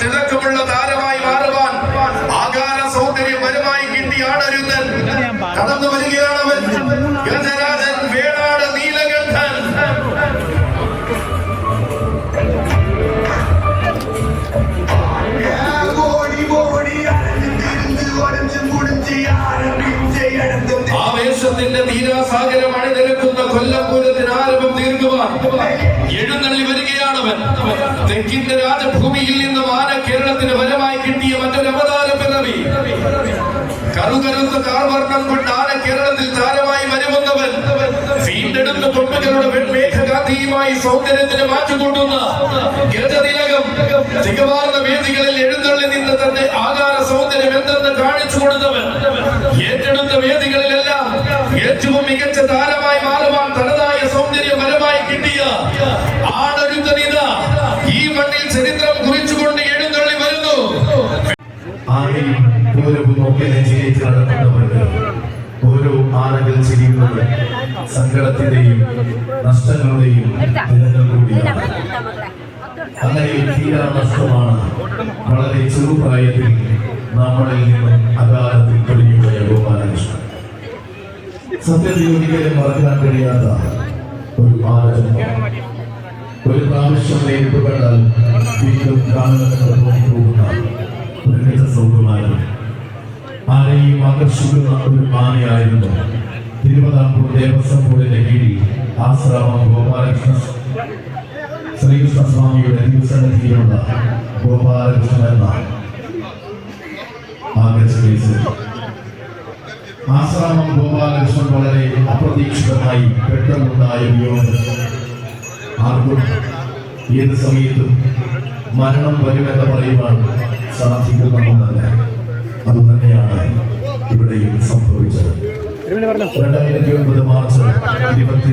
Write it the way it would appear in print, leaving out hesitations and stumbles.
തിളക്കമുള്ള താരമായി മാറുവാൻ ആകാര സൗന്ദര്യപരമായി കിട്ടിയ ആടരുന്നൻ കടന്നു വരികയാണവൻ. ഗജരാജൻ വേണാട് നീലകണ്ഠൻ. ആവേശത്തിന്റെ തീരാസാഗരം അണിനിരക്കുന്ന കൊല്ലംപൂരത്തിന് ആരംഭം തീർക്കുവാൻ എഴുന്നള്ളി വരികയാണവൻ. തെക്കിന്റെ രാജഭൂമിയിൽ നിന്ന് മാന കേരളത്തിന് വരമായി കിട്ടിയ മറ്റൊരു അവതാര പിറവി. കറുകരുത്ത കാർവർണ്ണം കൊണ്ട് ആന കേരളത്തിൽ താരമായി വരുന്നവൻ. വീണ്ടെടുത്ത തൊട്ടുകളുടെ വെൺമേഘഗാന്ധിയുമായി സൗന്ദര്യത്തിന് മാറ്റുകൊണ്ടുന്ന ഗജതിലകം തികവാർന്ന വേദികളിൽ എഴുന്നള്ളി നിന്ന് തന്റെ ആകാര സൗന്ദര്യം എന്തെന്ന് കാണിച്ചു കൊടുത്തവൻ. ഏറ്റെടുത്ത വേദികളിലെല്ലാം ഏറ്റവും മികച്ച താരമായി മാറുവാൻ തനതായ സൗന്ദര്യപരമായി കിട്ടിയ ആടൊരുത്തനിത ഈ മണ്ണിൽ ചരിത്രം കുറിച്ചുകൊണ്ട് എഴുന്നള്ളി വരുന്നു. ഓരോ ആനകൾ ചെയ്യുന്നത് സങ്കടത്തിന്റെയും നഷ്ടങ്ങളുടെയും ദിനങ്ങൾ കൂടിയാണ്. അങ്ങനെ തീരാ നഷ്ടമാണ് വളരെ ചെറുപ്രായത്തിൽ നമ്മളിൽ നിന്നും അകാലത്തിൽ തുടങ്ങിപ്പോയ ഗോപാലകൃഷ്ണൻ. സത്യത്തിൽ ഒരിക്കലും മറക്കാൻ കഴിയാത്ത ഒരു ആനജന്മം. ഒരു പ്രാവശ്യം നേരിട്ട് കണ്ടാൽ വീണ്ടും കാണുമെന്ന് തോന്നിപ്പോകുന്ന ഒരു നിജസൗകുമാരൻ. ആരെയും ആകർഷിക്കുന്ന ഒരു ആനയായിരുന്നു തിരുവിതാംകൂർ ദേവസ്വം ബോർഡിന്റെ കീഴിൽ ആശ്രാമം ഗോപാലകൃഷ്ണ ശ്രീകൃഷ്ണസ്വാമിയുടെ തിരുസന്നിധിയിലുള്ള ഗോപാലകൃഷ്ണൻ എന്ന ആശ്രാമം ഗോപാലകൃഷ്ണൻ വളരെ അപ്രതീക്ഷിതമായി പെട്ടെന്നുണ്ടായ വിയോഗം. ആർക്കും ഏത് സമയത്തും മരണം വരുമെന്ന് പറയുവാൻ സാധിക്കുന്നതല്ല. അതുതന്നെയാണ് ഇവിടെയും സംഭവിച്ചത്. 2009 മാർച്ച് 24